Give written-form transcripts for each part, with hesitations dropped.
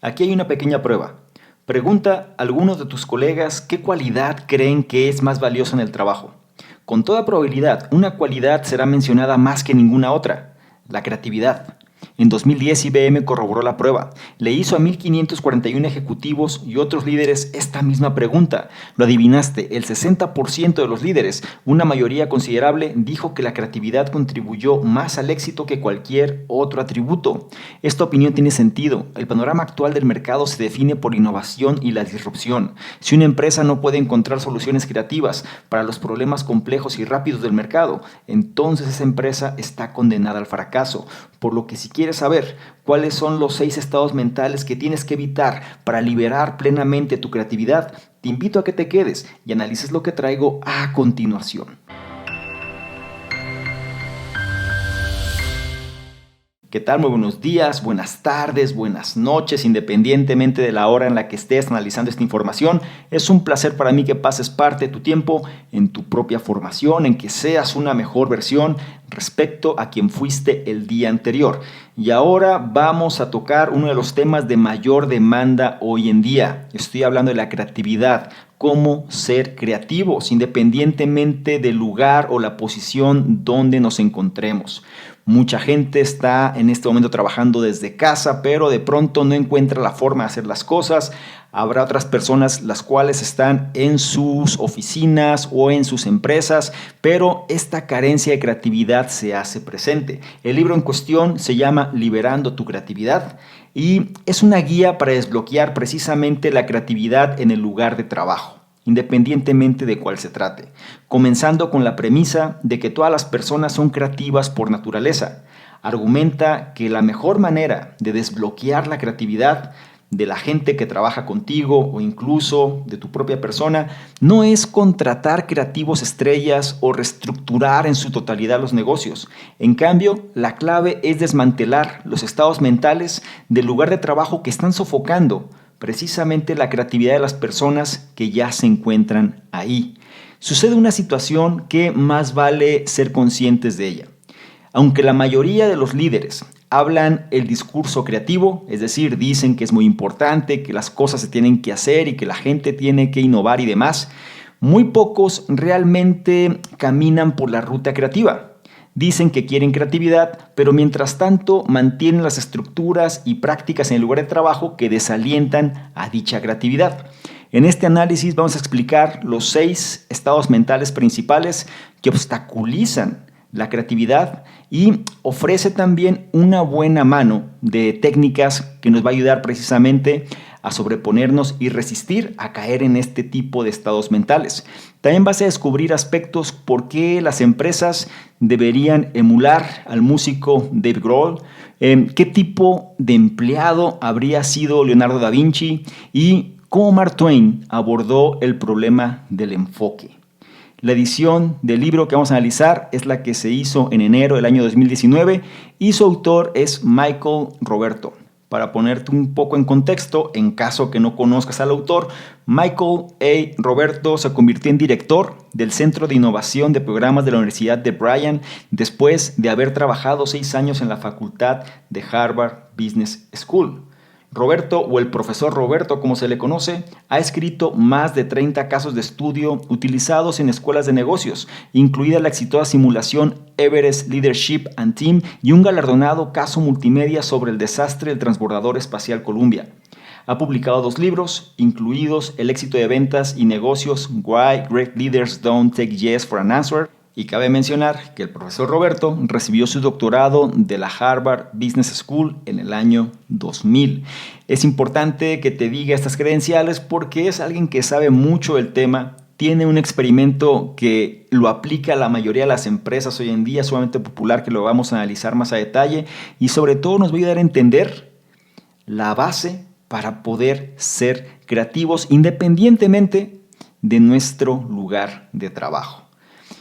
Aquí hay una pequeña prueba. Pregunta a algunos de tus colegas qué cualidad creen que es más valiosa en el trabajo. Con toda probabilidad, una cualidad será mencionada más que ninguna otra: la creatividad. En 2010 IBM corroboró la prueba. Le hizo a 1541 ejecutivos y otros líderes esta misma pregunta. Lo adivinaste, el 60% de los líderes, una mayoría considerable, dijo que la creatividad contribuyó más al éxito que cualquier otro atributo. Esta opinión tiene sentido. El panorama actual del mercado se define por innovación y la disrupción. Si una empresa no puede encontrar soluciones creativas para los problemas complejos y rápidos del mercado, entonces esa empresa está condenada al fracaso. Por lo que si quieres saber cuáles son los 6 estados mentales que tienes que evitar para liberar plenamente tu creatividad, te invito a que te quedes y analices lo que traigo a continuación. ¿Qué tal? Muy buenos días, buenas tardes, buenas noches, independientemente de la hora en la que estés analizando esta información. Es un placer para mí que pases parte de tu tiempo en tu propia formación, en que seas una mejor versión respecto a quien fuiste el día anterior. Y ahora vamos a tocar uno de los temas de mayor demanda hoy en día. Estoy hablando de la creatividad. Cómo ser creativos, independientemente del lugar o la posición donde nos encontremos. Mucha gente está en este momento trabajando desde casa, pero de pronto no encuentra la forma de hacer las cosas. Habrá otras personas las cuales están en sus oficinas o en sus empresas, pero esta carencia de creatividad se hace presente. El libro en cuestión se llama Liberando tu creatividad y es una guía para desbloquear precisamente la creatividad en el lugar de trabajo, independientemente de cuál se trate, comenzando con la premisa de que todas las personas son creativas por naturaleza. Argumenta que la mejor manera de desbloquear la creatividad de la gente que trabaja contigo o incluso de tu propia persona no es contratar creativos estrellas o reestructurar en su totalidad los negocios. En cambio, la clave es desmantelar los estados mentales del lugar de trabajo que están sofocando precisamente la creatividad de las personas que ya se encuentran ahí. Sucede una situación que más vale ser conscientes de ella. Aunque la mayoría de los líderes hablan el discurso creativo, es decir, dicen que es muy importante, que las cosas se tienen que hacer y que la gente tiene que innovar y demás, muy pocos realmente caminan por la ruta creativa. Dicen que quieren creatividad, pero mientras tanto mantienen las estructuras y prácticas en el lugar de trabajo que desalientan a dicha creatividad. En este análisis vamos a explicar los 6 estados mentales principales que obstaculizan la creatividad y ofrece también una buena mano de técnicas que nos va a ayudar precisamente a sobreponernos y resistir a caer en este tipo de estados mentales. También vas a descubrir aspectos por qué las empresas deberían emular al músico Dave Grohl, qué tipo de empleado habría sido Leonardo da Vinci y cómo Mark Twain abordó el problema del enfoque. La edición del libro que vamos a analizar es la que se hizo en enero del año 2019 y su autor es Michael Roberto. Para ponerte un poco en contexto, en caso que no conozcas al autor, Michael A. Roberto se convirtió en director del Centro de Innovación de Programas de la Universidad de Bryan después de haber trabajado 6 años en la facultad de Harvard Business School. Roberto, o el profesor Roberto como se le conoce, ha escrito más de 30 casos de estudio utilizados en escuelas de negocios, incluida la exitosa simulación Everest Leadership and Team y un galardonado caso multimedia sobre el desastre del transbordador espacial Columbia. Ha publicado 2 libros, incluidos El éxito de ventas y negocios, Why Great Leaders Don't Take Yes for an Answer. Y cabe mencionar que el profesor Roberto recibió su doctorado de la Harvard Business School en el año 2000. Es importante que te diga estas credenciales porque es alguien que sabe mucho del tema, tiene un experimento que lo aplica a la mayoría de las empresas hoy en día, sumamente popular, que lo vamos a analizar más a detalle y sobre todo nos va a ayudar a entender la base para poder ser creativos independientemente de nuestro lugar de trabajo.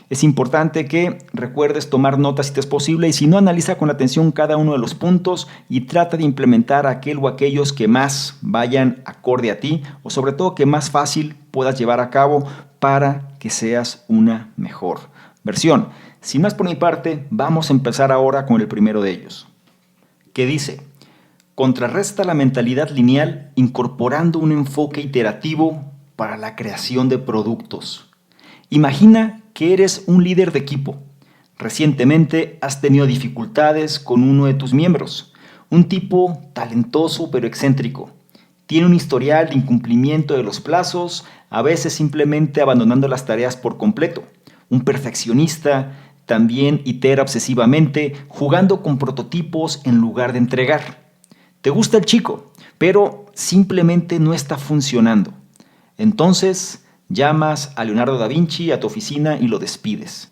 Es importante que recuerdes tomar notas si te es posible y si no, analiza con atención cada uno de los puntos y trata de implementar aquel o aquellos que más vayan acorde a ti o sobre todo que más fácil puedas llevar a cabo para que seas una mejor versión. Sin más por mi parte, vamos a empezar ahora con el primero de ellos, que dice: Contrarresta la mentalidad lineal incorporando un enfoque iterativo para la creación de productos. Imagina que eres un líder de equipo. Recientemente has tenido dificultades con uno de tus miembros, un tipo talentoso pero excéntrico. Tiene un historial de incumplimiento de los plazos, a veces simplemente abandonando las tareas por completo. Un perfeccionista, también itera obsesivamente, jugando con prototipos en lugar de entregar. Te gusta el chico, pero simplemente no está funcionando. Entonces llamas a Leonardo da Vinci a tu oficina y lo despides.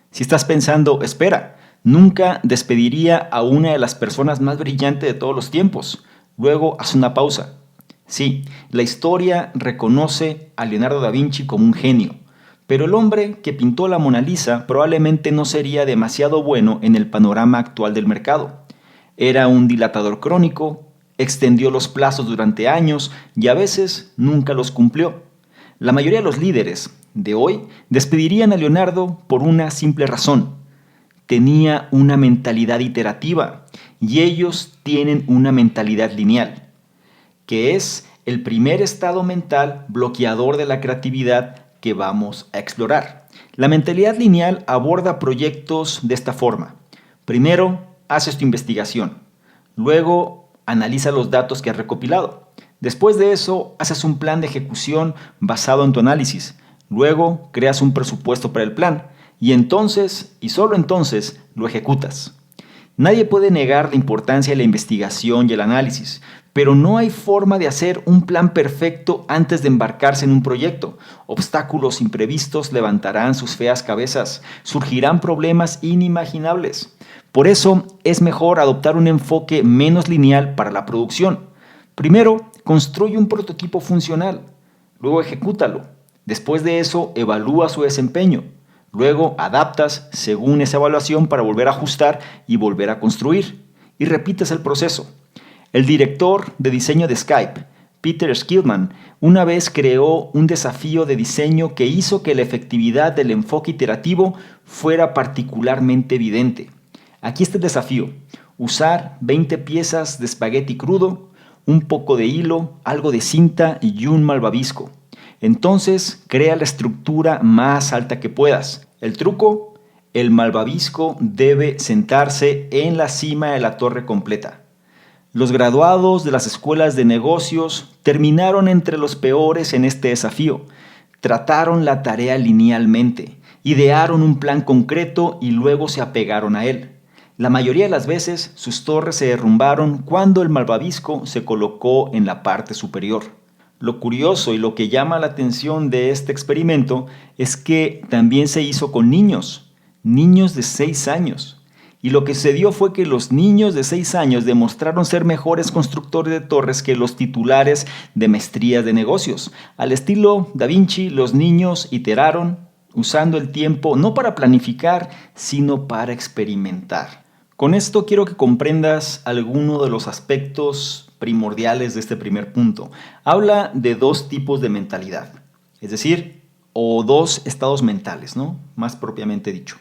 Si estás pensando, espera, nunca despediría a una de las personas más brillantes de todos los tiempos. Luego haz una pausa. Sí, la historia reconoce a Leonardo da Vinci como un genio, pero el hombre que pintó la Mona Lisa probablemente no sería demasiado bueno en el panorama actual del mercado. Era un dilatador crónico, extendió los plazos durante años y a veces nunca los cumplió. La mayoría de los líderes de hoy despedirían a Leonardo por una simple razón. Tenía una mentalidad iterativa y ellos tienen una mentalidad lineal, que es el primer estado mental bloqueador de la creatividad que vamos a explorar. La mentalidad lineal aborda proyectos de esta forma. Primero, haces tu investigación. Luego, analiza los datos que has recopilado. Después de eso, haces un plan de ejecución basado en tu análisis. Luego, creas un presupuesto para el plan. Y entonces, y solo entonces, lo ejecutas. Nadie puede negar la importancia de la investigación y el análisis, pero no hay forma de hacer un plan perfecto antes de embarcarse en un proyecto. Obstáculos imprevistos levantarán sus feas cabezas, surgirán problemas inimaginables. Por eso es mejor adoptar un enfoque menos lineal para la producción. Primero, construye un prototipo funcional, luego ejecútalo. Después de eso, evalúa su desempeño. Luego adaptas según esa evaluación para volver a ajustar y volver a construir. Y repites el proceso. El director de diseño de Skype, Peter Skillman, una vez creó un desafío de diseño que hizo que la efectividad del enfoque iterativo fuera particularmente evidente. Aquí está el desafío. Usar 20 piezas de espagueti crudo, un poco de hilo, algo de cinta y un malvavisco. Entonces, crea la estructura más alta que puedas. El truco, el malvavisco debe sentarse en la cima de la torre completa. Los graduados de las escuelas de negocios terminaron entre los peores en este desafío. Trataron la tarea linealmente, idearon un plan concreto y luego se apegaron a él. La mayoría de las veces sus torres se derrumbaron cuando el malvavisco se colocó en la parte superior. Lo curioso y lo que llama la atención de este experimento es que también se hizo con niños de 6 años. Y lo que sucedió fue que los niños de 6 años demostraron ser mejores constructores de torres que los titulares de maestrías de negocios. Al estilo Da Vinci, los niños iteraron usando el tiempo no para planificar, sino para experimentar. Con esto quiero que comprendas alguno de los aspectos primordiales de este primer punto. Habla de 2 tipos de mentalidad, es decir, o 2 estados mentales, ¿no? Más propiamente dicho.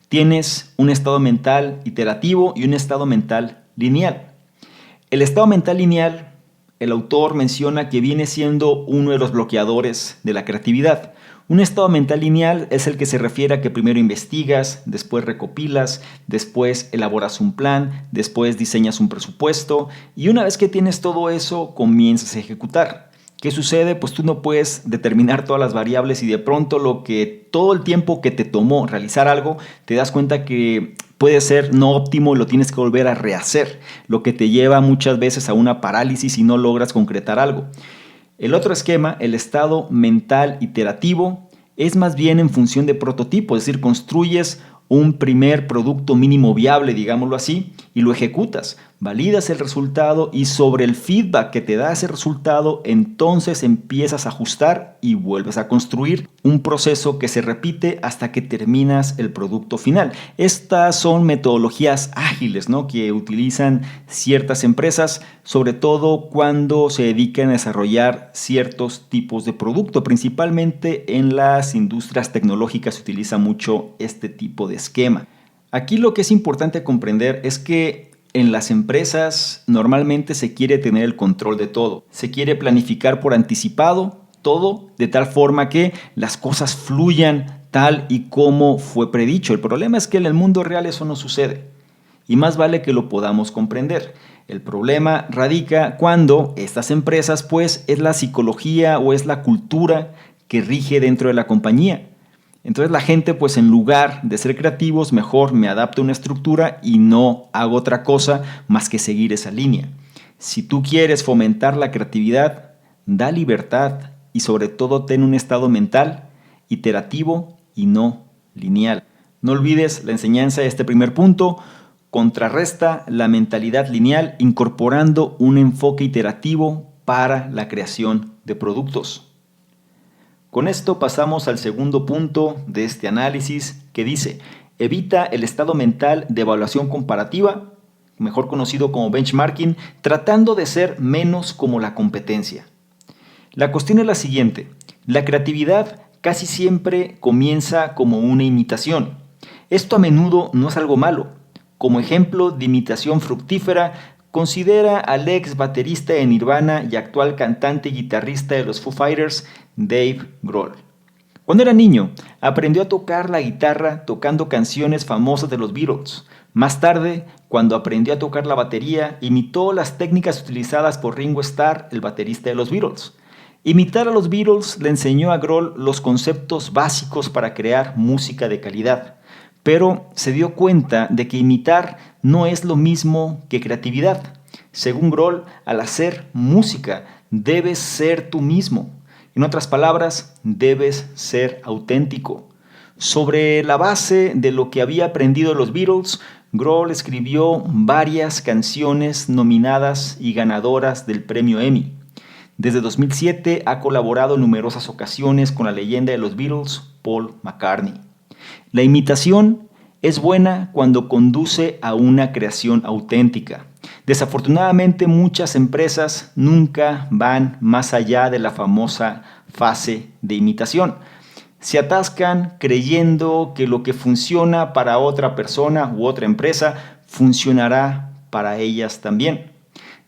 Tienes un estado mental iterativo y un estado mental lineal. El estado mental lineal, el autor menciona que viene siendo uno de los bloqueadores de la creatividad. Un estado mental lineal es el que se refiere a que primero investigas, después recopilas, después elaboras un plan, después diseñas un presupuesto y una vez que tienes todo eso comienzas a ejecutar. ¿Qué sucede? Pues tú no puedes determinar todas las variables y de pronto todo el tiempo que te tomó realizar algo, te das cuenta que puede ser no óptimo y lo tienes que volver a rehacer, lo que te lleva muchas veces a una parálisis y no logras concretar algo. El otro esquema, el estado mental iterativo, es más bien en función de prototipo, es decir, construyes un primer producto mínimo viable, digámoslo así, y lo ejecutas, validas el resultado y sobre el feedback que te da ese resultado, entonces empiezas a ajustar y vuelves a construir un proceso que se repite hasta que terminas el producto final. Estas son metodologías ágiles, ¿no?, que utilizan ciertas empresas, sobre todo cuando se dedican a desarrollar ciertos tipos de producto. Principalmente en las industrias tecnológicas se utiliza mucho este tipo de esquema. Aquí lo que es importante comprender es que en las empresas normalmente se quiere tener el control de todo. Se quiere planificar por anticipado todo de tal forma que las cosas fluyan tal y como fue predicho. El problema es que en el mundo real eso no sucede y más vale que lo podamos comprender. El problema radica cuando estas empresas pues es la psicología o es la cultura que rige dentro de la compañía. Entonces la gente pues en lugar de ser creativos mejor me adapto a una estructura y no hago otra cosa más que seguir esa línea. Si tú quieres fomentar la creatividad, da libertad y sobre todo ten un estado mental iterativo y no lineal. No olvides la enseñanza de este primer punto. Contrarresta la mentalidad lineal incorporando un enfoque iterativo para la creación de productos. Con esto pasamos al segundo punto de este análisis que dice: evita el estado mental de evaluación comparativa, mejor conocido como benchmarking, tratando de ser menos como la competencia. La cuestión es la siguiente: la creatividad casi siempre comienza como una imitación. Esto a menudo no es algo malo. Como ejemplo de imitación fructífera, considera al ex baterista de Nirvana y actual cantante y guitarrista de los Foo Fighters, Dave Grohl. Cuando era niño, aprendió a tocar la guitarra tocando canciones famosas de los Beatles. Más tarde, cuando aprendió a tocar la batería, imitó las técnicas utilizadas por Ringo Starr, el baterista de los Beatles. Imitar a los Beatles le enseñó a Grohl los conceptos básicos para crear música de calidad. Pero se dio cuenta de que imitar no es lo mismo que creatividad. Según Grohl, al hacer música debes ser tú mismo. En otras palabras, debes ser auténtico. Sobre la base de lo que había aprendido de los Beatles, Grohl escribió varias canciones nominadas y ganadoras del premio Emmy. Desde 2007 ha colaborado en numerosas ocasiones con la leyenda de los Beatles, Paul McCartney. La imitación es buena cuando conduce a una creación auténtica. Desafortunadamente, muchas empresas nunca van más allá de la famosa fase de imitación. Se atascan creyendo que lo que funciona para otra persona u otra empresa funcionará para ellas también.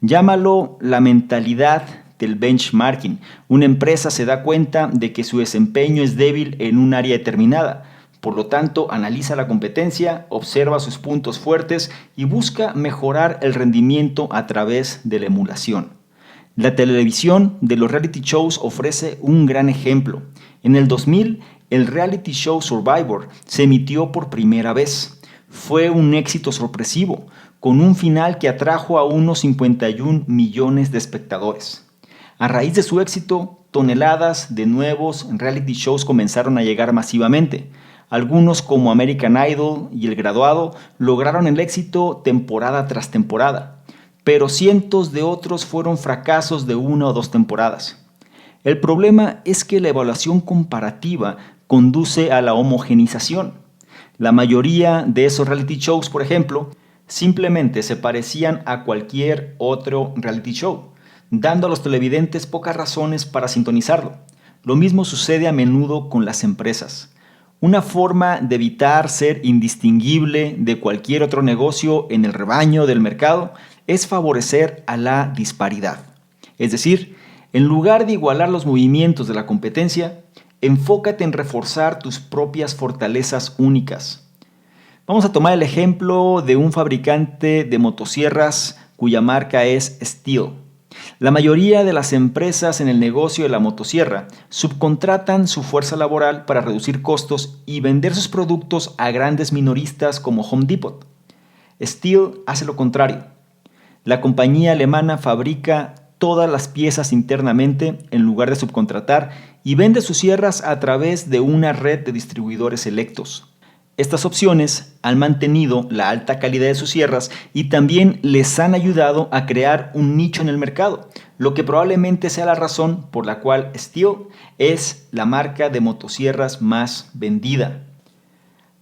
Llámalo la mentalidad del benchmarking. Una empresa se da cuenta de que su desempeño es débil en un área determinada. Por lo tanto, analiza la competencia, observa sus puntos fuertes y busca mejorar el rendimiento a través de la emulación. La televisión de los reality shows ofrece un gran ejemplo. En el 2000, el reality show Survivor se emitió por primera vez. Fue un éxito sorpresivo, con un final que atrajo a unos 51 millones de espectadores. A raíz de su éxito, toneladas de nuevos reality shows comenzaron a llegar masivamente. Algunos como American Idol y El Graduado lograron el éxito temporada tras temporada, pero cientos de otros fueron fracasos de 1 o 2 temporadas. El problema es que la evaluación comparativa conduce a la homogenización. La mayoría de esos reality shows, por ejemplo, simplemente se parecían a cualquier otro reality show, dando a los televidentes pocas razones para sintonizarlo. Lo mismo sucede a menudo con las empresas. Una forma de evitar ser indistinguible de cualquier otro negocio en el rebaño del mercado es favorecer a la disparidad. Es decir, en lugar de igualar los movimientos de la competencia, enfócate en reforzar tus propias fortalezas únicas. Vamos a tomar el ejemplo de un fabricante de motosierras cuya marca es Stihl. La mayoría de las empresas en el negocio de la motosierra subcontratan su fuerza laboral para reducir costos y vender sus productos a grandes minoristas como Home Depot. Stihl hace lo contrario. La compañía alemana fabrica todas las piezas internamente en lugar de subcontratar y vende sus sierras a través de una red de distribuidores selectos. Estas opciones han mantenido la alta calidad de sus sierras y también les han ayudado a crear un nicho en el mercado, lo que probablemente sea la razón por la cual Stihl es la marca de motosierras más vendida.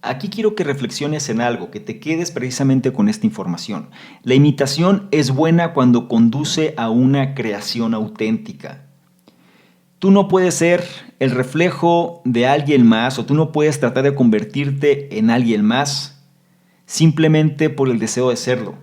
Aquí quiero que reflexiones en algo, que te quedes precisamente con esta información. La imitación es buena cuando conduce a una creación auténtica. Tú no puedes ser el reflejo de alguien más o tú no puedes tratar de convertirte en alguien más simplemente por el deseo de serlo.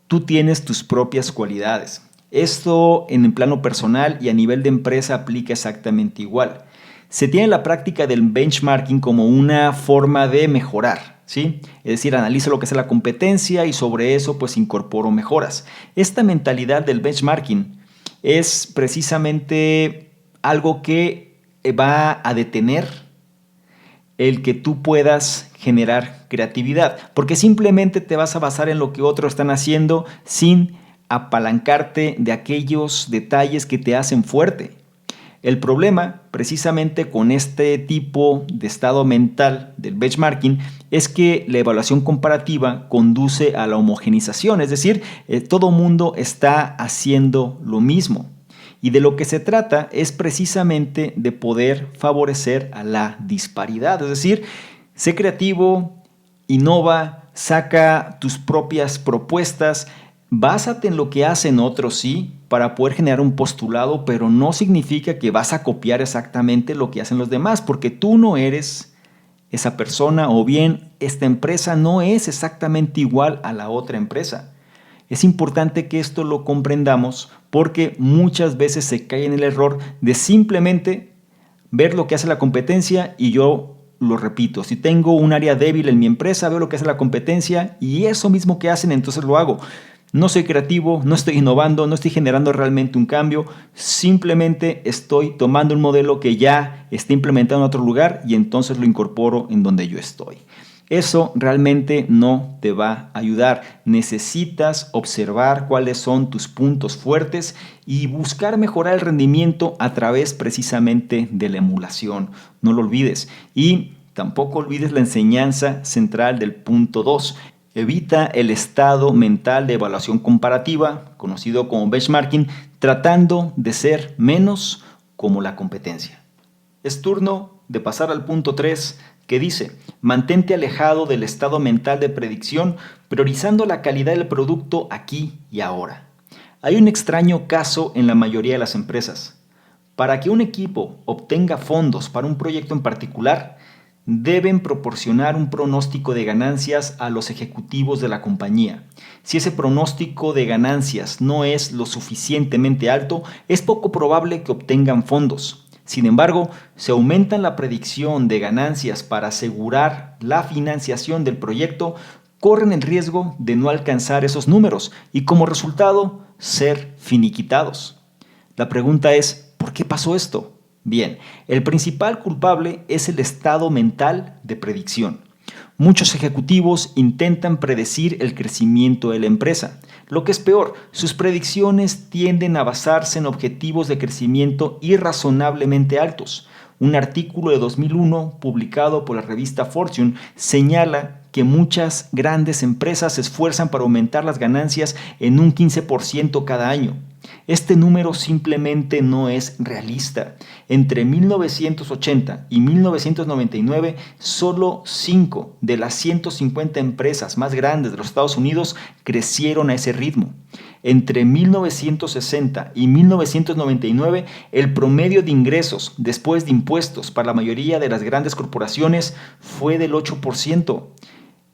Tú tienes tus propias cualidades. Esto en el plano personal y a nivel de empresa aplica exactamente igual. Se tiene la práctica del benchmarking como una forma de mejorar, ¿sí? Es decir, analizo lo que es la competencia y sobre eso pues incorporo mejoras. Esta mentalidad del benchmarking es precisamente algo que va a detener el que tú puedas generar creatividad, porque simplemente te vas a basar en lo que otros están haciendo sin apalancarte de aquellos detalles que te hacen fuerte. El problema, precisamente con este tipo de estado mental del benchmarking, es que la evaluación comparativa conduce a la homogenización, es decir, todo mundo está haciendo lo mismo. Y de lo que se trata es precisamente de poder favorecer a la disparidad, es decir, sé creativo, innova, saca tus propias propuestas, básate en lo que hacen otros, sí, para poder generar un postulado, pero no significa que vas a copiar exactamente lo que hacen los demás, porque tú no eres esa persona o bien esta empresa no es exactamente igual a la otra empresa. Es importante que esto lo comprendamos porque muchas veces se cae en el error de simplemente ver lo que hace la competencia y yo lo repito. Si tengo un área débil en mi empresa, veo lo que hace la competencia y eso mismo que hacen, entonces lo hago. No soy creativo, no estoy innovando, no estoy generando realmente un cambio, simplemente estoy tomando un modelo que ya está implementado en otro lugar y entonces lo incorporo en donde yo estoy. Eso realmente no te va a ayudar. Necesitas observar cuáles son tus puntos fuertes y buscar mejorar el rendimiento a través precisamente de la emulación. No lo olvides. Y tampoco olvides la enseñanza central del punto 2. Evita el estado mental de evaluación comparativa, conocido como benchmarking, tratando de ser menos como la competencia. Es turno de pasar al punto 3, que dice: mantente alejado del estado mental de predicción, priorizando la calidad del producto aquí y ahora. Hay un extraño caso en la mayoría de las empresas. Para que un equipo obtenga fondos para un proyecto en particular, deben proporcionar un pronóstico de ganancias a los ejecutivos de la compañía. Si ese pronóstico de ganancias no es lo suficientemente alto, es poco probable que obtengan fondos. Sin embargo, si aumentan la predicción de ganancias para asegurar la financiación del proyecto, corren el riesgo de no alcanzar esos números y como resultado ser finiquitados. La pregunta es, ¿por qué pasó esto? Bien, el principal culpable es el estado mental de predicción. Muchos ejecutivos intentan predecir el crecimiento de la empresa. Lo que es peor, sus predicciones tienden a basarse en objetivos de crecimiento irrazonablemente altos. Un artículo de 2001 publicado por la revista Fortune señala que muchas grandes empresas se esfuerzan para aumentar las ganancias en un 15% cada año. Este número simplemente no es realista. Entre 1980 y 1999, solo 5 de las 150 empresas más grandes de los Estados Unidos crecieron a ese ritmo. Entre 1960 y 1999, el promedio de ingresos después de impuestos para la mayoría de las grandes corporaciones fue del 8%.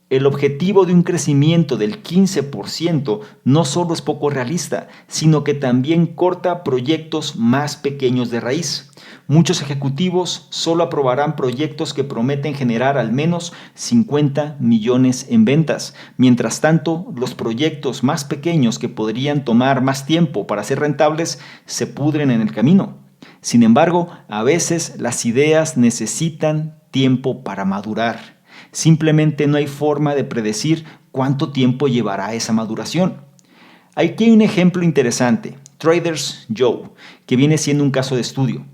El objetivo de un crecimiento del 15% no solo es poco realista, sino que también corta proyectos más pequeños de raíz. Muchos ejecutivos solo aprobarán proyectos que prometen generar al menos 50 millones en ventas. Mientras tanto, los proyectos más pequeños que podrían tomar más tiempo para ser rentables se pudren en el camino. Sin embargo, a veces las ideas necesitan tiempo para madurar. Simplemente no hay forma de predecir cuánto tiempo llevará esa maduración. Aquí hay un ejemplo interesante, Traders Joe, que viene siendo un caso de estudio.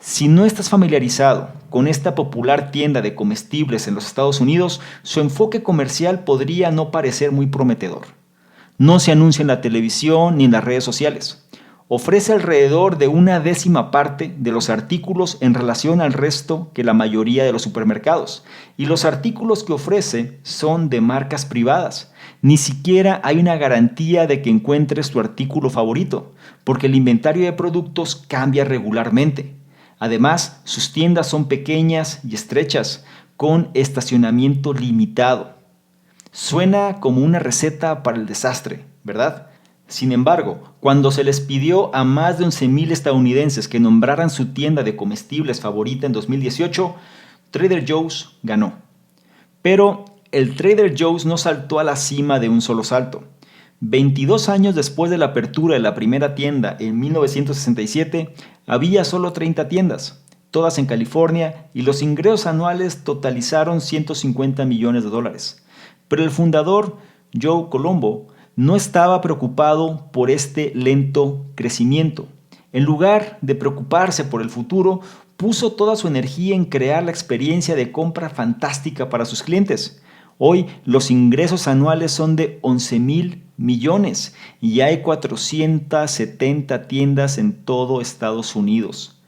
Si no estás familiarizado con esta popular tienda de comestibles en los Estados Unidos, su enfoque comercial podría no parecer muy prometedor. No se anuncia en la televisión ni en las redes sociales. Ofrece alrededor de 1/10 parte de los artículos en relación al resto que la mayoría de los supermercados. Y los artículos que ofrece son de marcas privadas. Ni siquiera hay una garantía de que encuentres tu artículo favorito, porque el inventario de productos cambia regularmente. Además, sus tiendas son pequeñas y estrechas, con estacionamiento limitado. Suena como una receta para el desastre, ¿verdad? Sin embargo, cuando se les pidió a más de 11,000 estadounidenses que nombraran su tienda de comestibles favorita en 2018, Trader Joe's ganó. Pero el Trader Joe's no saltó a la cima de un solo salto. 22 años después de la apertura de la primera tienda en 1967, había solo 30 tiendas, todas en California, y los ingresos anuales totalizaron $150 millones. Pero el fundador, Joe Colombo, no estaba preocupado por este lento crecimiento. En lugar de preocuparse por el futuro, puso toda su energía en crear la experiencia de compra fantástica para sus clientes. Hoy los ingresos anuales son de 11,000 millones y hay 470 tiendas en todo Estados Unidos.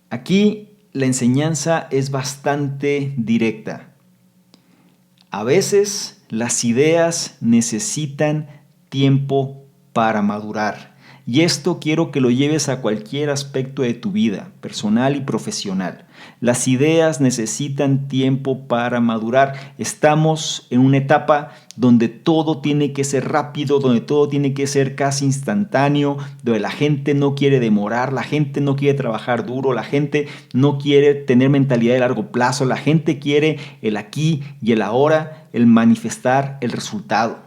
Aquí la enseñanza es bastante directa. A veces las ideas necesitan tiempo para madurar. Y esto quiero que lo lleves a cualquier aspecto de tu vida, personal y profesional. Las ideas necesitan tiempo para madurar. Estamos en una etapa donde todo tiene que ser rápido, donde todo tiene que ser casi instantáneo, donde la gente no quiere demorar, la gente no quiere trabajar duro, la gente no quiere tener mentalidad de largo plazo, la gente quiere el aquí y el ahora, el manifestar el resultado.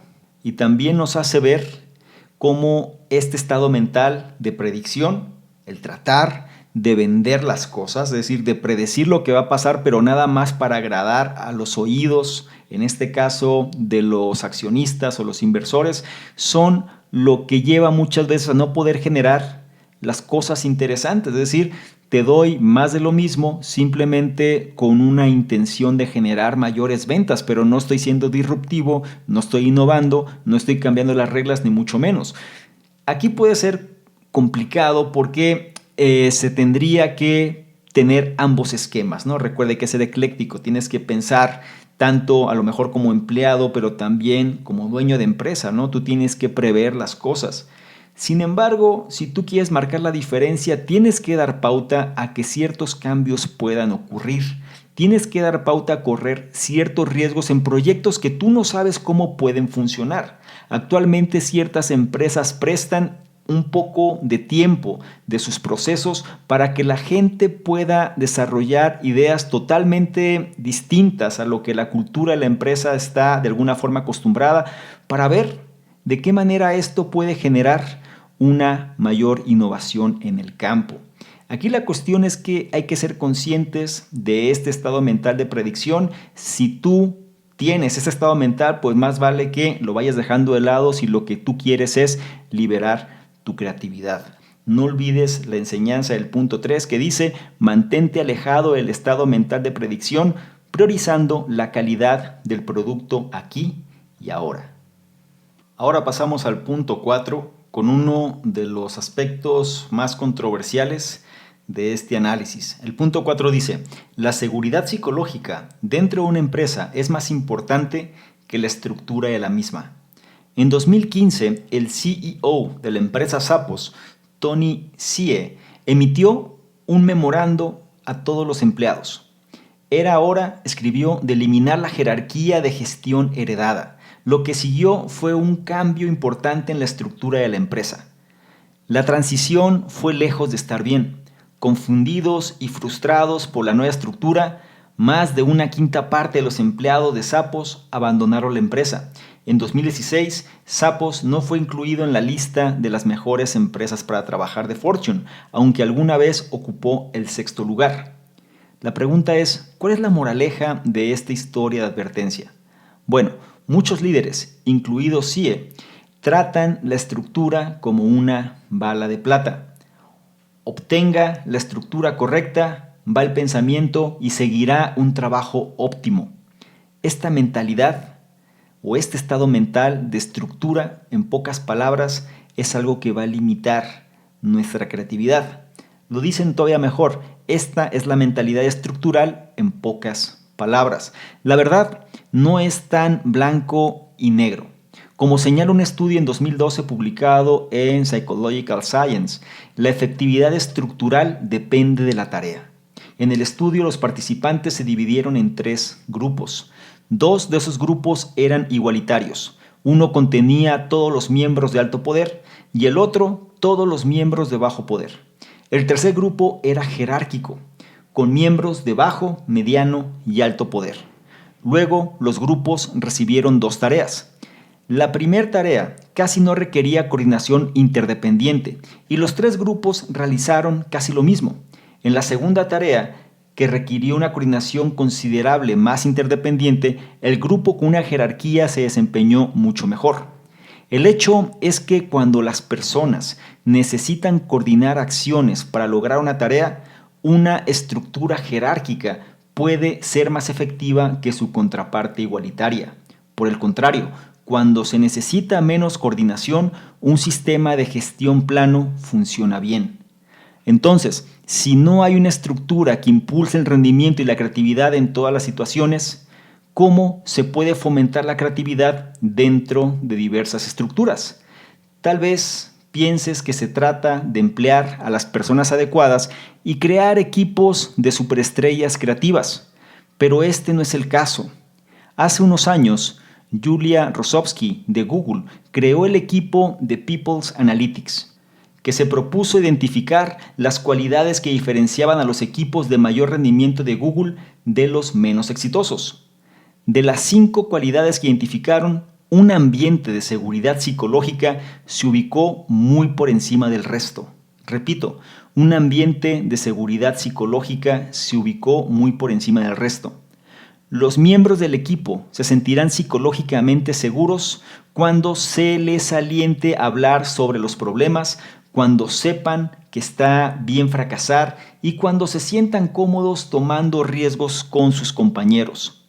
Y también nos hace ver cómo este estado mental de predicción, el tratar de vender las cosas, es decir, de predecir lo que va a pasar, pero nada más para agradar a los oídos, en este caso de los accionistas o los inversores, son lo que lleva muchas veces a no poder generar las cosas interesantes. Es decir, te doy más de lo mismo simplemente con una intención de generar mayores ventas, pero no estoy siendo disruptivo, no estoy innovando, no estoy cambiando las reglas ni mucho menos. Aquí puede ser complicado porque se tendría que tener ambos esquemas, ¿no? Recuerde que es ser ecléctico, tienes que pensar tanto a lo mejor como empleado, pero también como dueño de empresa, ¿no? Tú tienes que prever las cosas. Sin embargo, si tú quieres marcar la diferencia, tienes que dar pauta a que ciertos cambios puedan ocurrir. Tienes que dar pauta a correr ciertos riesgos en proyectos que tú no sabes cómo pueden funcionar. Actualmente ciertas empresas prestan un poco de tiempo de sus procesos para que la gente pueda desarrollar ideas totalmente distintas a lo que la cultura de la empresa está de alguna forma acostumbrada, para ver de qué manera esto puede generar una mayor innovación en el campo. Aquí la cuestión es que hay que ser conscientes de este estado mental de predicción. Si tú tienes ese estado mental, pues más vale que lo vayas dejando de lado si lo que tú quieres es liberar tu creatividad. No olvides la enseñanza del punto 3 que dice: mantente alejado del estado mental de predicción, priorizando la calidad del producto aquí y ahora. Ahora pasamos al punto 4 con uno de los aspectos más controversiales de este análisis. El punto 4 dice: la seguridad psicológica dentro de una empresa es más importante que la estructura de la misma. En 2015, el CEO de la empresa Zappos, Tony Xie, emitió un memorando a todos los empleados. Era hora, escribió, de eliminar la jerarquía de gestión heredada. Lo que siguió fue un cambio importante en la estructura de la empresa. La transición fue lejos de estar bien. Confundidos y frustrados por la nueva estructura, más de una quinta parte de los empleados de Zappos abandonaron la empresa. En 2016, Zappos no fue incluido en la lista de las mejores empresas para trabajar de Fortune, aunque alguna vez ocupó el 6º lugar. La pregunta es, ¿cuál es la moraleja de esta historia de advertencia? Bueno, muchos líderes, incluido Xie, tratan la estructura como una bala de plata. Obtenga la estructura correcta, va el pensamiento y seguirá un trabajo óptimo. Esta mentalidad o este estado mental de estructura, en pocas palabras, es algo que va a limitar nuestra creatividad. Lo dicen todavía mejor, esta es la mentalidad estructural en pocas palabras. La verdad no es tan blanco y negro. Como señala un estudio en 2012 publicado en Psychological Science, la efectividad estructural depende de la tarea. En el estudio los participantes se dividieron en 3 grupos. 2 de esos grupos eran igualitarios. Uno contenía a todos los miembros de alto poder y el otro todos los miembros de bajo poder. El tercer grupo era jerárquico, con miembros de bajo, mediano y alto poder. Luego, los grupos recibieron dos tareas. La primera tarea casi no requería coordinación interdependiente y los tres grupos realizaron casi lo mismo. En la segunda tarea, que requirió una coordinación considerable más interdependiente, el grupo con una jerarquía se desempeñó mucho mejor. El hecho es que cuando las personas necesitan coordinar acciones para lograr una tarea, una estructura jerárquica puede ser más efectiva que su contraparte igualitaria. Por el contrario, cuando se necesita menos coordinación, un sistema de gestión plano funciona bien. Entonces, si no hay una estructura que impulse el rendimiento y la creatividad en todas las situaciones, ¿cómo se puede fomentar la creatividad dentro de diversas estructuras? Tal vez pienses que se trata de emplear a las personas adecuadas y crear equipos de superestrellas creativas, pero este no es el caso. Hace unos años, Julia Rosovsky de Google creó el equipo de People's Analytics, que se propuso identificar las cualidades que diferenciaban a los equipos de mayor rendimiento de Google de los menos exitosos. De las 5 cualidades que identificaron, un ambiente de seguridad psicológica se ubicó muy por encima del resto. Repito, un ambiente de seguridad psicológica se ubicó muy por encima del resto. Los miembros del equipo se sentirán psicológicamente seguros cuando se les aliente a hablar sobre los problemas, cuando sepan que está bien fracasar y cuando se sientan cómodos tomando riesgos con sus compañeros.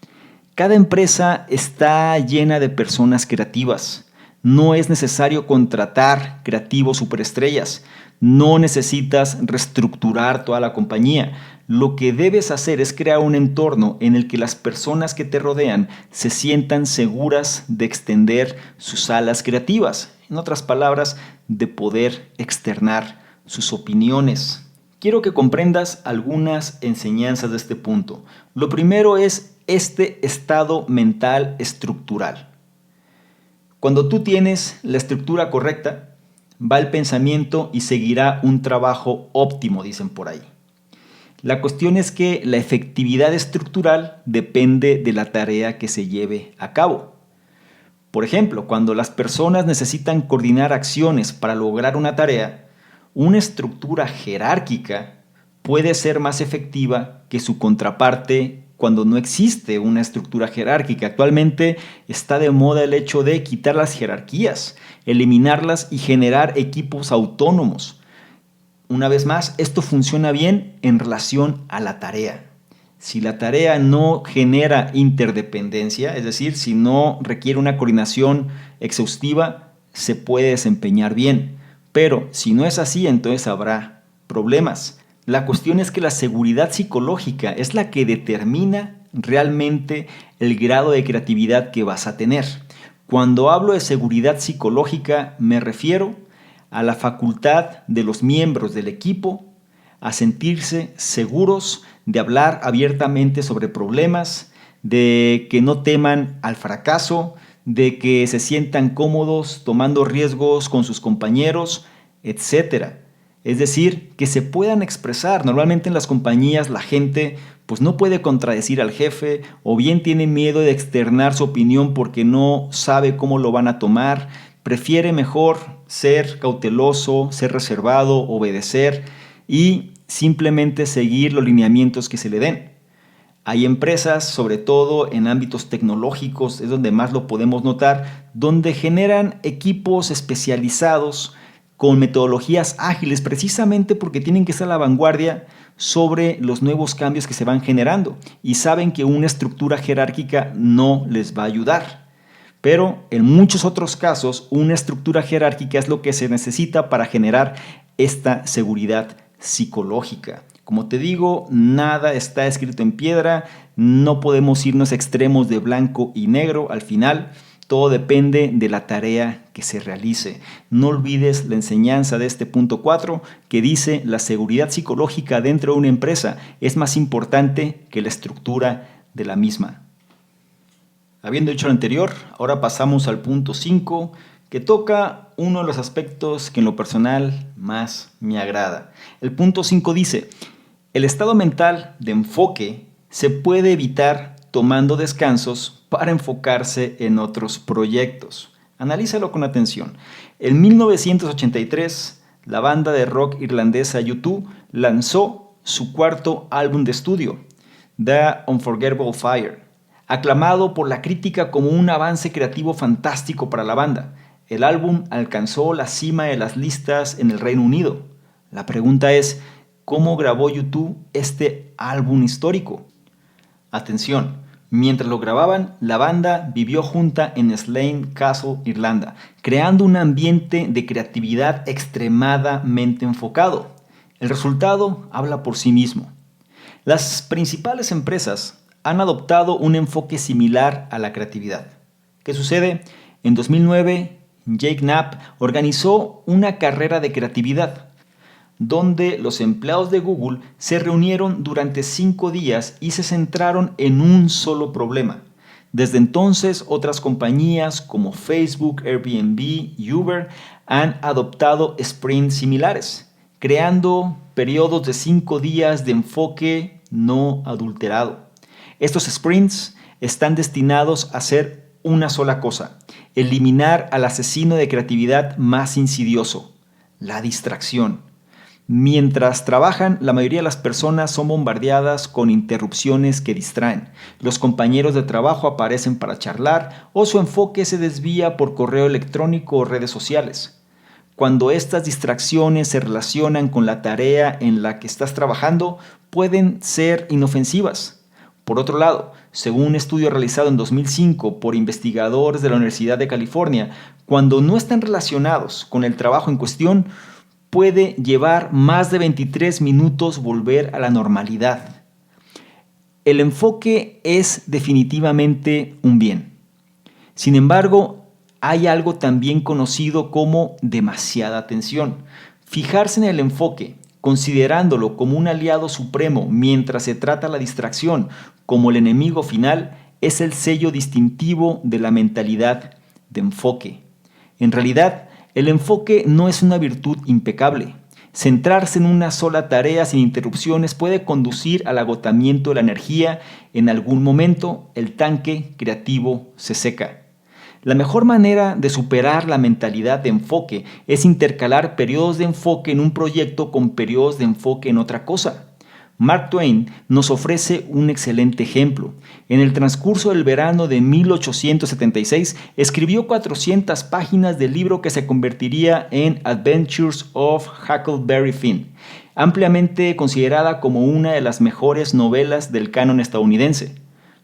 Cada empresa está llena de personas creativas. No es necesario contratar creativos superestrellas. No necesitas reestructurar toda la compañía. Lo que debes hacer es crear un entorno en el que las personas que te rodean se sientan seguras de extender sus alas creativas. En otras palabras, de poder externar sus opiniones. Quiero que comprendas algunas enseñanzas de este punto. Lo primero es este estado mental estructural. Cuando tú tienes la estructura correcta, va el pensamiento y seguirá un trabajo óptimo, dicen por ahí. La cuestión es que la efectividad estructural depende de la tarea que se lleve a cabo. Por ejemplo, cuando las personas necesitan coordinar acciones para lograr una tarea, una estructura jerárquica puede ser más efectiva que su contraparte cuando no existe una estructura jerárquica. Actualmente está de moda el hecho de quitar las jerarquías, eliminarlas y generar equipos autónomos. Una vez más, esto funciona bien en relación a la tarea. Si la tarea no genera interdependencia, es decir, si no requiere una coordinación exhaustiva, se puede desempeñar bien. Pero si no es así, entonces habrá problemas. La cuestión es que la seguridad psicológica es la que determina realmente el grado de creatividad que vas a tener. Cuando hablo de seguridad psicológica, me refiero a la facultad de los miembros del equipo a sentirse seguros de hablar abiertamente sobre problemas, de que no teman al fracaso, de que se sientan cómodos tomando riesgos con sus compañeros, etc. Es decir, que se puedan expresar. Normalmente en las compañías la gente pues no puede contradecir al jefe o bien tiene miedo de externar su opinión porque no sabe cómo lo van a tomar. Prefiere mejor ser cauteloso, ser reservado, obedecer y simplemente seguir los lineamientos que se le den. Hay empresas, sobre todo en ámbitos tecnológicos, es donde más lo podemos notar, donde generan equipos especializados con metodologías ágiles precisamente porque tienen que estar a la vanguardia sobre los nuevos cambios que se van generando y saben que una estructura jerárquica no les va a ayudar. Pero en muchos otros casos, una estructura jerárquica es lo que se necesita para generar esta seguridad psicológica. Como te digo, nada está escrito en piedra, no podemos irnos a extremos de blanco y negro. Al final, todo depende de la tarea que se realice. No olvides la enseñanza de este punto 4 que dice la seguridad psicológica dentro de una empresa es más importante que la estructura de la misma. Habiendo dicho lo anterior, ahora pasamos al punto 5, que toca uno de los aspectos que en lo personal más me agrada. El punto 5 dice: el estado mental de enfoque se puede evitar tomando descansos para enfocarse en otros proyectos. Analízalo con atención. En 1983, la banda de rock irlandesa U2 lanzó su cuarto álbum de estudio, The Unforgettable Fire, aclamado por la crítica como un avance creativo fantástico para la banda. El álbum alcanzó la cima de las listas en el Reino Unido. La pregunta es: ¿cómo grabó U2 este álbum histórico? Atención, mientras lo grababan, la banda vivió junta en Slane Castle, Irlanda, creando un ambiente de creatividad extremadamente enfocado. El resultado habla por sí mismo. Las principales empresas han adoptado un enfoque similar a la creatividad. ¿Qué sucede? En 2009, Jake Knapp organizó una carrera de creatividad, donde los empleados de Google se reunieron durante 5 días y se centraron en un solo problema. Desde entonces, otras compañías como Facebook, Airbnb y Uber han adoptado sprints similares, creando periodos de 5 días de enfoque no adulterado. Estos sprints están destinados a hacer una sola cosa: eliminar al asesino de creatividad más insidioso, la distracción. Mientras trabajan, la mayoría de las personas son bombardeadas con interrupciones que distraen. Los compañeros de trabajo aparecen para charlar o su enfoque se desvía por correo electrónico o redes sociales. Cuando estas distracciones se relacionan con la tarea en la que estás trabajando, pueden ser inofensivas. Por otro lado, según un estudio realizado en 2005 por investigadores de la Universidad de California, cuando no están relacionados con el trabajo en cuestión, puede llevar más de 23 minutos volver a la normalidad. El enfoque es definitivamente un bien. Sin embargo, hay algo también conocido como demasiada atención. Fijarse en el enfoque, considerándolo como un aliado supremo mientras se trata la distracción como el enemigo final, es el sello distintivo de la mentalidad de enfoque. En realidad, el enfoque no es una virtud impecable. Centrarse en una sola tarea sin interrupciones puede conducir al agotamiento de la energía. En algún momento, el tanque creativo se seca. La mejor manera de superar la mentalidad de enfoque es intercalar periodos de enfoque en un proyecto con periodos de enfoque en otra cosa. Mark Twain nos ofrece un excelente ejemplo. En el transcurso del verano de 1876, escribió 400 páginas del libro que se convertiría en Adventures of Huckleberry Finn, ampliamente considerada como una de las mejores novelas del canon estadounidense.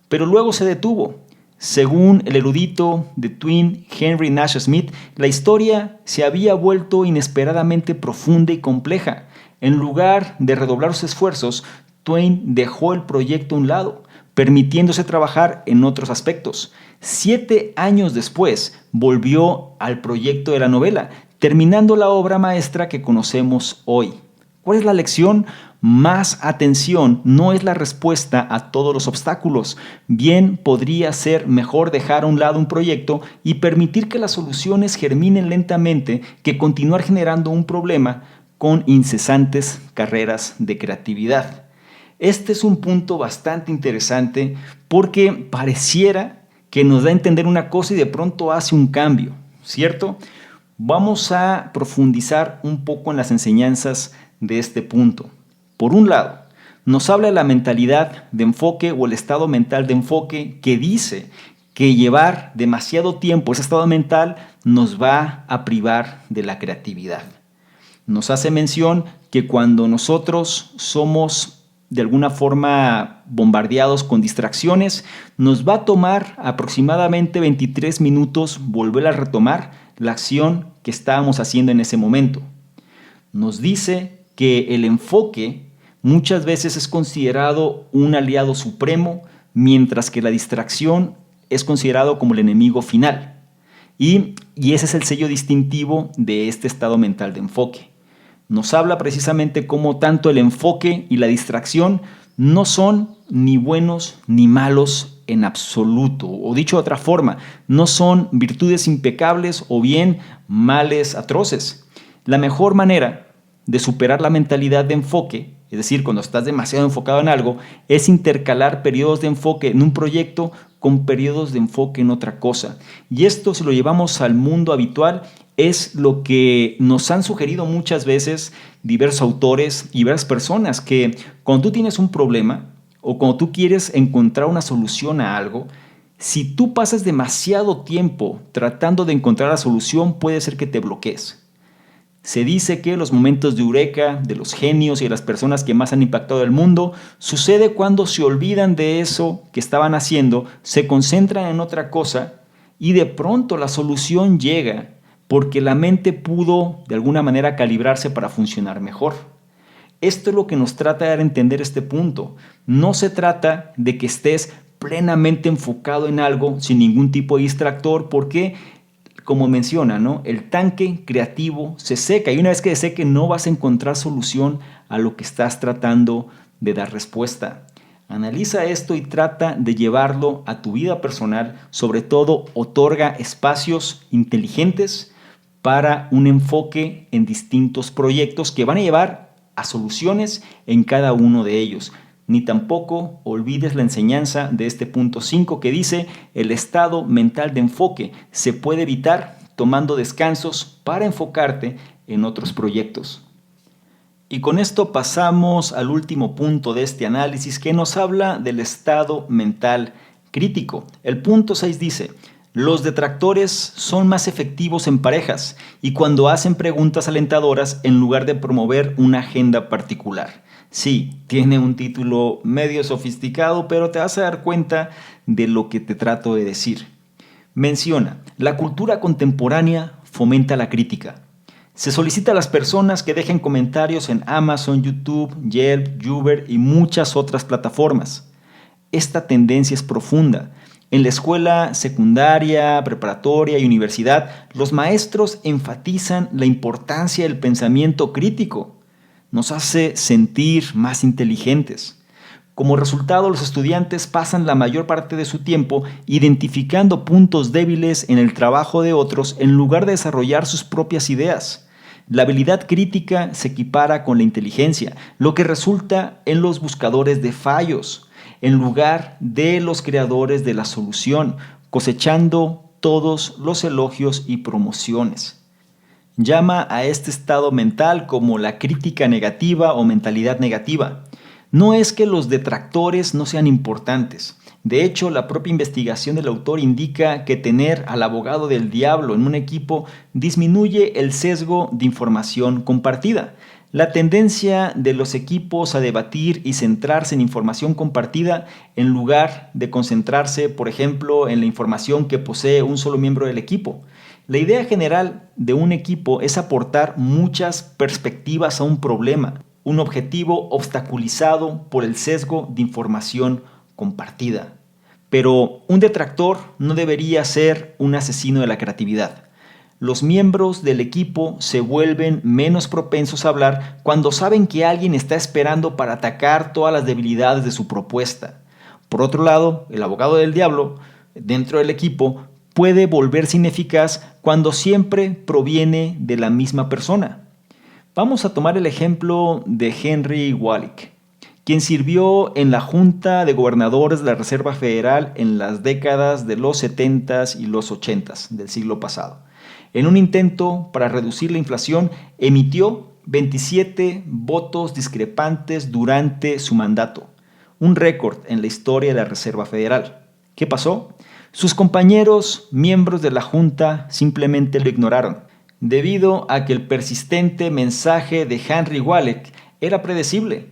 Pero luego se detuvo. Según el erudito de Twain, Henry Nash Smith, la historia se había vuelto inesperadamente profunda y compleja. En lugar de redoblar sus esfuerzos, Twain dejó el proyecto a un lado, permitiéndose trabajar en otros aspectos. 7 años después, volvió al proyecto de la novela, terminando la obra maestra que conocemos hoy. ¿Cuál es la lección? Más atención no es la respuesta a todos los obstáculos. Bien podría ser mejor dejar a un lado un proyecto y permitir que las soluciones germinen lentamente que continuar generando un problema con incesantes carreras de creatividad. Este es un punto bastante interesante porque pareciera que nos da a entender una cosa y de pronto hace un cambio, ¿cierto? Vamos a profundizar un poco en las enseñanzas de este punto. Por un lado, nos habla de la mentalidad de enfoque o el estado mental de enfoque que dice que llevar demasiado tiempo ese estado mental nos va a privar de la creatividad. Nos hace mención que cuando nosotros somos de alguna forma bombardeados con distracciones, nos va a tomar aproximadamente 23 minutos volver a retomar la acción que estábamos haciendo en ese momento. Nos dice que el enfoque muchas veces es considerado un aliado supremo, mientras que la distracción es considerado como el enemigo final. Y ese es el sello distintivo de este estado mental de enfoque. Nos habla precisamente cómo tanto el enfoque y la distracción no son ni buenos ni malos en absoluto. O dicho de otra forma, no son virtudes impecables o bien males atroces. La mejor manera de superar la mentalidad de enfoque, es decir, cuando estás demasiado enfocado en algo, es intercalar periodos de enfoque en un proyecto con periodos de enfoque en otra cosa. Y esto, si lo llevamos al mundo habitual, es lo que nos han sugerido muchas veces diversos autores y diversas personas, que cuando tú tienes un problema o cuando tú quieres encontrar una solución a algo, si tú pasas demasiado tiempo tratando de encontrar la solución, puede ser que te bloquees. Se dice que los momentos de eureka de los genios y de las personas que más han impactado el mundo sucede cuando se olvidan de eso que estaban haciendo, se concentran en otra cosa y de pronto la solución llega porque la mente pudo de alguna manera calibrarse para funcionar mejor. Esto es lo que nos trata de dar a entender este punto. No se trata de que estés plenamente enfocado en algo sin ningún tipo de distractor, porque como menciona, ¿no? El tanque creativo se seca y una vez que se seque no vas a encontrar solución a lo que estás tratando de dar respuesta. Analiza esto y trata de llevarlo a tu vida personal. Sobre todo, otorga espacios inteligentes para un enfoque en distintos proyectos que van a llevar a soluciones en cada uno de ellos. Ni tampoco olvides la enseñanza de este punto 5 que dice: el estado mental de enfoque se puede evitar tomando descansos para enfocarte en otros proyectos. Y con esto pasamos al último punto de este análisis, que nos habla del estado mental crítico. El punto 6 dice: los detractores son más efectivos en parejas y cuando hacen preguntas alentadoras en lugar de promover una agenda particular. Sí, tiene un título medio sofisticado, pero te vas a dar cuenta de lo que te trato de decir. Menciona: la cultura contemporánea fomenta la crítica. Se solicita a las personas que dejen comentarios en Amazon, YouTube, Yelp, Uber y muchas otras plataformas. Esta tendencia es profunda. En la escuela secundaria, preparatoria y universidad, los maestros enfatizan la importancia del pensamiento crítico. Nos hace sentir más inteligentes. Como resultado, los estudiantes pasan la mayor parte de su tiempo identificando puntos débiles en el trabajo de otros en lugar de desarrollar sus propias ideas. La habilidad crítica se equipara con la inteligencia, lo que resulta en los buscadores de fallos, en lugar de los creadores de la solución, cosechando todos los elogios y promociones. Llama a este estado mental como la crítica negativa o mentalidad negativa. No es que los detractores no sean importantes. De hecho, la propia investigación del autor indica que tener al abogado del diablo en un equipo disminuye el sesgo de información compartida. La tendencia de los equipos a debatir y centrarse en información compartida en lugar de concentrarse, por ejemplo, en la información que posee un solo miembro del equipo. La idea general de un equipo es aportar muchas perspectivas a un problema, un objetivo obstaculizado por el sesgo de información compartida. Pero un detractor no debería ser un asesino de la creatividad. Los miembros del equipo se vuelven menos propensos a hablar cuando saben que alguien está esperando para atacar todas las debilidades de su propuesta. Por otro lado, el abogado del diablo dentro del equipo puede volverse ineficaz cuando siempre proviene de la misma persona. Vamos a tomar el ejemplo de Henry Walick, quien sirvió en la Junta de Gobernadores de la Reserva Federal en las décadas de los 70s y los 80s del siglo pasado. En un intento para reducir la inflación, emitió 27 votos discrepantes durante su mandato, un récord en la historia de la Reserva Federal. ¿Qué pasó? Sus compañeros, miembros de la Junta, simplemente lo ignoraron, debido a que el persistente mensaje de Henry Walick era predecible.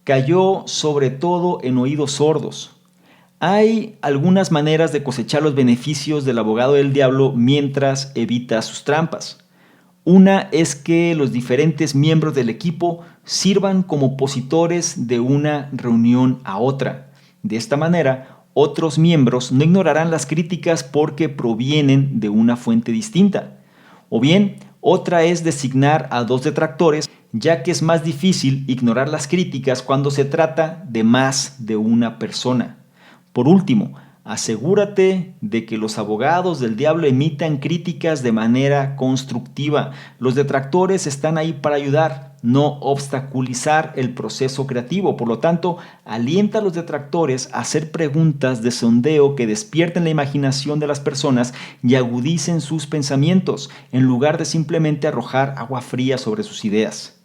Cayó sobre todo en oídos sordos. Hay algunas maneras de cosechar los beneficios del abogado del diablo mientras evita sus trampas. Una es que los diferentes miembros del equipo sirvan como opositores de una reunión a otra. De esta manera, otros miembros no ignorarán las críticas porque provienen de una fuente distinta. O bien, otra es designar a dos detractores, ya que es más difícil ignorar las críticas cuando se trata de más de una persona. Por último, Asegúrate de que los abogados del diablo emitan críticas de manera constructiva. Los detractores están ahí para ayudar, no obstaculizar el proceso creativo. Por lo tanto, alienta a los detractores a hacer preguntas de sondeo que despierten la imaginación de las personas y agudicen sus pensamientos, en lugar de simplemente arrojar agua fría sobre sus ideas.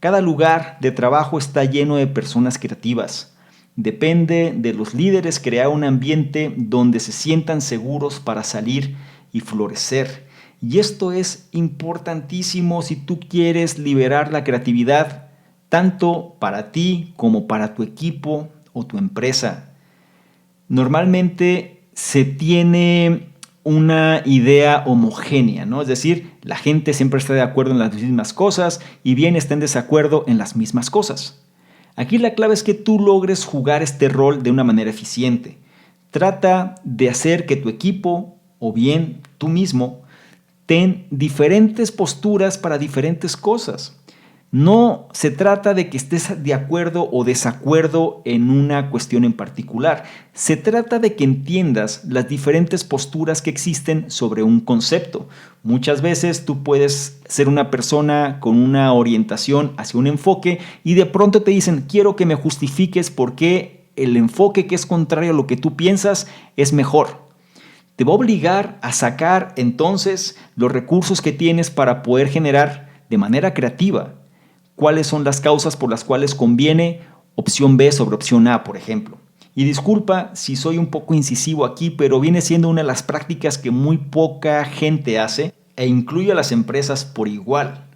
Cada lugar de trabajo está lleno de personas creativas. Depende de los líderes crear un ambiente donde se sientan seguros para salir y florecer. Y esto es importantísimo si tú quieres liberar la creatividad, tanto para ti como para tu equipo o tu empresa. Normalmente se tiene una idea homogénea, ¿no? Es decir, la gente siempre está de acuerdo en las mismas cosas y bien está en desacuerdo en las mismas cosas. Aquí la clave es que tú logres jugar este rol de una manera eficiente. Trata de hacer que tu equipo o bien tú mismo ten diferentes posturas para diferentes cosas. No se trata de que estés de acuerdo o desacuerdo en una cuestión en particular. Se trata de que entiendas las diferentes posturas que existen sobre un concepto. Muchas veces tú puedes ser una persona con una orientación hacia un enfoque y de pronto te dicen, quiero que me justifiques por qué el enfoque que es contrario a lo que tú piensas es mejor. Te va a obligar a sacar entonces los recursos que tienes para poder generar de manera creativa cuáles son las causas por las cuales conviene opción B sobre opción A, por ejemplo. Y disculpa si soy un poco incisivo aquí, pero viene siendo una de las prácticas que muy poca gente hace e incluye a las empresas por igual.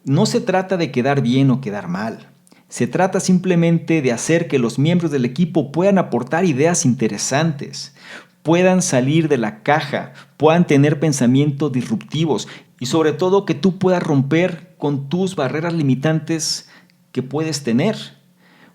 No se trata de quedar bien o quedar mal. Se trata simplemente de hacer que los miembros del equipo puedan aportar ideas interesantes, puedan salir de la caja, puedan tener pensamientos disruptivos y sobre todo que tú puedas romper con tus barreras limitantes que puedes tener.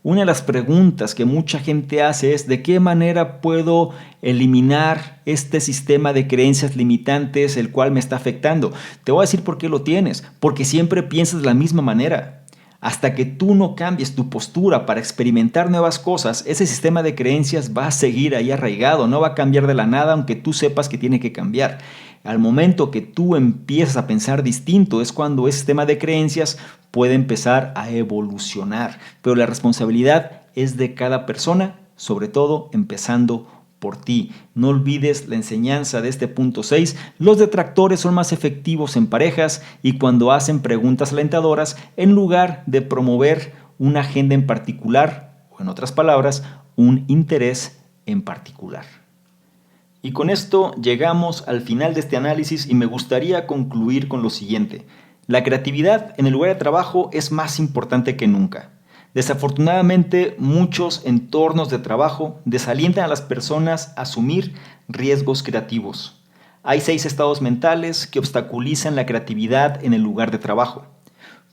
Una de las preguntas que mucha gente hace es ¿de qué manera puedo eliminar este sistema de creencias limitantes el cual me está afectando? Te voy a decir por qué lo tienes, porque siempre piensas de la misma manera. Hasta que tú no cambies tu postura para experimentar nuevas cosas, ese sistema de creencias va a seguir ahí arraigado, no va a cambiar de la nada aunque tú sepas que tiene que cambiar. Al momento que tú empiezas a pensar distinto es cuando ese sistema de creencias puede empezar a evolucionar. Pero la responsabilidad es de cada persona, sobre todo empezando por ti. No olvides la enseñanza de este punto 6. Los detractores son más efectivos en parejas y cuando hacen preguntas alentadoras en lugar de promover una agenda en particular o en otras palabras, un interés en particular. Y con esto llegamos al final de este análisis y me gustaría concluir con lo siguiente. La creatividad en el lugar de trabajo es más importante que nunca. Desafortunadamente, muchos entornos de trabajo desalientan a las personas a asumir riesgos creativos. Hay 6 estados mentales que obstaculizan la creatividad en el lugar de trabajo.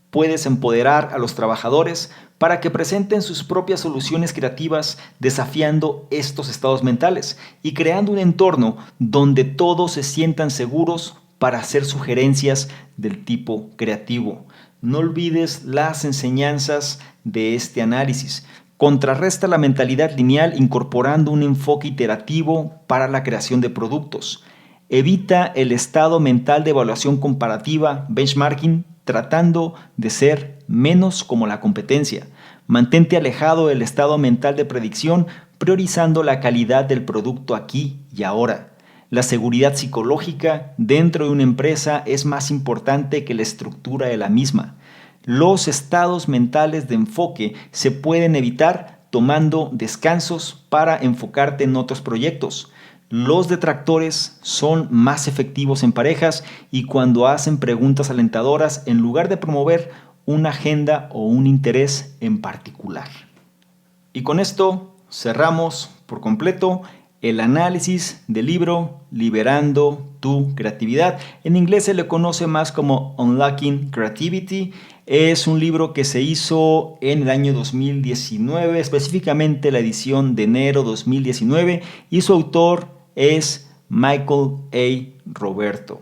Puedes empoderar a los trabajadores para que presenten sus propias soluciones creativas desafiando estos estados mentales y creando un entorno donde todos se sientan seguros para hacer sugerencias del tipo creativo. No olvides las enseñanzas de este análisis. Contrarresta la mentalidad lineal incorporando un enfoque iterativo para la creación de productos. Evita el estado mental de evaluación comparativa, benchmarking, tratando de ser menos como la competencia. Mantente alejado del estado mental de predicción, priorizando la calidad del producto aquí y ahora. La seguridad psicológica dentro de una empresa es más importante que la estructura de la misma. Los estados mentales de enfoque se pueden evitar tomando descansos para enfocarte en otros proyectos. Los detractores son más efectivos en parejas y cuando hacen preguntas alentadoras en lugar de promover una agenda o un interés en particular. Y con esto cerramos por completo el análisis del libro Liberando tu creatividad. En inglés se le conoce más como Unlocking Creativity. Es un libro que se hizo en el año 2019, específicamente la edición de enero 2019, y su autor es Michael A. Roberto.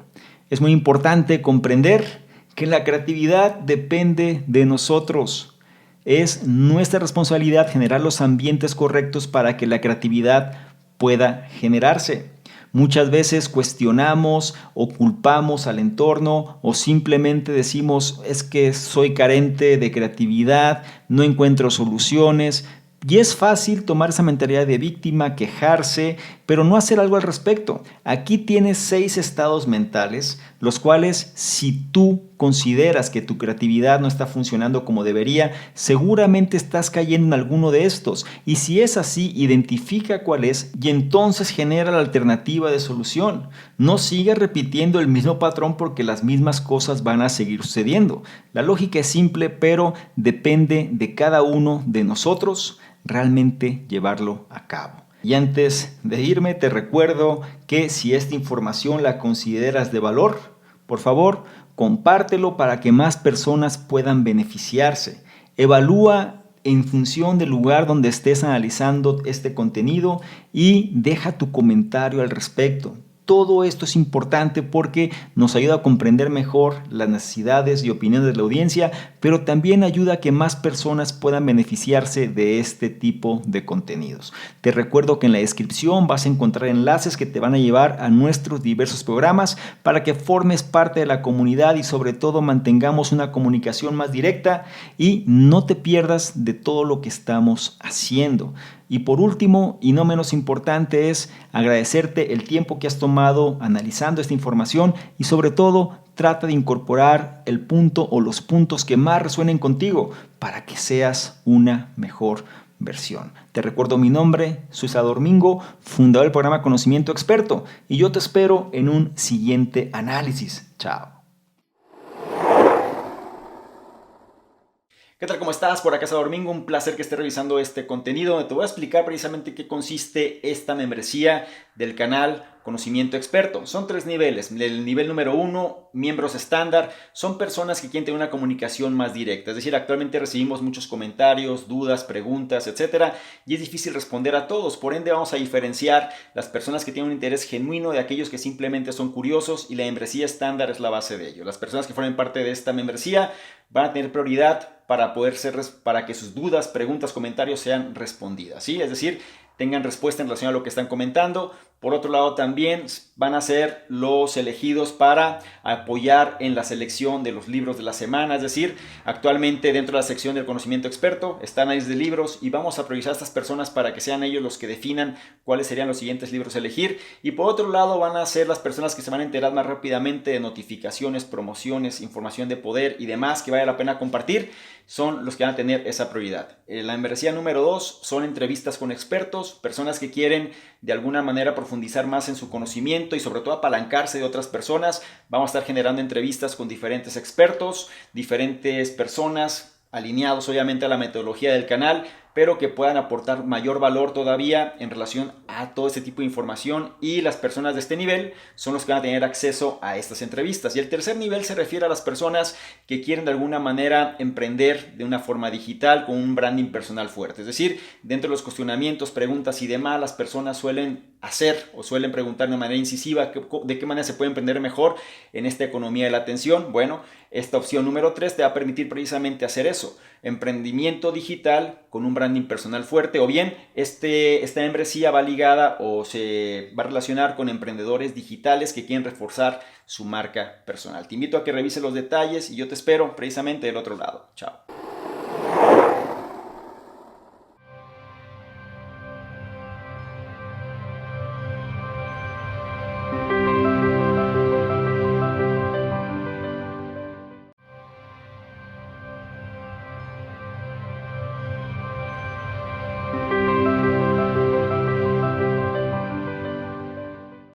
Es muy importante comprender que la creatividad depende de nosotros. Es nuestra responsabilidad generar los ambientes correctos para que la creatividad pueda generarse. Muchas veces cuestionamos o culpamos al entorno o simplemente decimos es que soy carente de creatividad, no encuentro soluciones. Y es fácil tomar esa mentalidad de víctima, quejarse, pero no hacer algo al respecto. Aquí tienes 6 estados mentales, los cuales si tú consideras que tu creatividad no está funcionando como debería, seguramente estás cayendo en alguno de estos. Y si es así, identifica cuál es y entonces genera la alternativa de solución. No sigas repitiendo el mismo patrón porque las mismas cosas van a seguir sucediendo. La lógica es simple, pero depende de cada uno de nosotros realmente llevarlo a cabo. Y antes de irme te recuerdo que si esta información la consideras de valor, por favor, compártelo para que más personas puedan beneficiarse. Evalúa en función del lugar donde estés analizando este contenido y deja tu comentario al respecto. Todo esto es importante porque nos ayuda a comprender mejor las necesidades y opiniones de la audiencia, pero también ayuda a que más personas puedan beneficiarse de este tipo de contenidos. Te recuerdo que en la descripción vas a encontrar enlaces que te van a llevar a nuestros diversos programas para que formes parte de la comunidad y sobre todo mantengamos una comunicación más directa y no te pierdas de todo lo que estamos haciendo. Y por último, y no menos importante, es agradecerte el tiempo que has tomado analizando esta información y sobre todo trata de incorporar el punto o los puntos que más resuenen contigo para que seas una mejor versión. Te recuerdo mi nombre, soy Salvador Mingo, fundador del programa Conocimiento Experto y yo te espero en un siguiente análisis. Chao. ¿Qué tal? ¿Cómo estás? Por acá Salvador Mingo, un placer que estés revisando este contenido donde te voy a explicar precisamente qué consiste esta membresía del canal Conocimiento Experto. Son 3 niveles. El nivel número 1, miembros estándar, son personas que quieren tener una comunicación más directa. Es decir, actualmente recibimos muchos comentarios, dudas, preguntas, etcétera, y es difícil responder a todos. Por ende, vamos a diferenciar las personas que tienen un interés genuino de aquellos que simplemente son curiosos y la membresía estándar es la base de ello. Las personas que formen parte de esta membresía van a tener prioridad para que sus dudas, preguntas, comentarios sean respondidas, ¿sí? Es decir, tengan respuesta en relación a lo que están comentando. Por otro lado, también van a ser los elegidos para apoyar en la selección de los libros de la semana. Es decir, actualmente dentro de la sección del Conocimiento Experto están análisis de libros y vamos a priorizar a estas personas para que sean ellos los que definan cuáles serían los siguientes libros a elegir. Y por otro lado, van a ser las personas que se van a enterar más rápidamente de notificaciones, promociones, información de poder y demás que vale la pena compartir. Son los que van a tener esa prioridad. La membresía número 2 son entrevistas con expertos, personas que quieren de alguna manera profundizar más en su conocimiento y sobre todo apalancarse de otras personas. Vamos a estar generando entrevistas con diferentes expertos, diferentes personas alineados obviamente a la metodología del canal, pero que puedan aportar mayor valor todavía en relación a todo este tipo de información, y las personas de este nivel son los que van a tener acceso a estas entrevistas. Y el tercer nivel se refiere a las personas que quieren de alguna manera emprender de una forma digital con un branding personal fuerte. Es decir, dentro de los cuestionamientos, preguntas y demás, las personas suelen hacer o suelen preguntar de manera incisiva de qué manera se puede emprender mejor en esta economía de la atención. Bueno, esta opción número 3 te va a permitir precisamente hacer eso: emprendimiento digital con un branding personal fuerte, o bien esta membresía va ligada o se va a relacionar con emprendedores digitales que quieren reforzar su marca personal. Te invito a que revises los detalles y yo te espero precisamente del otro lado. Chao.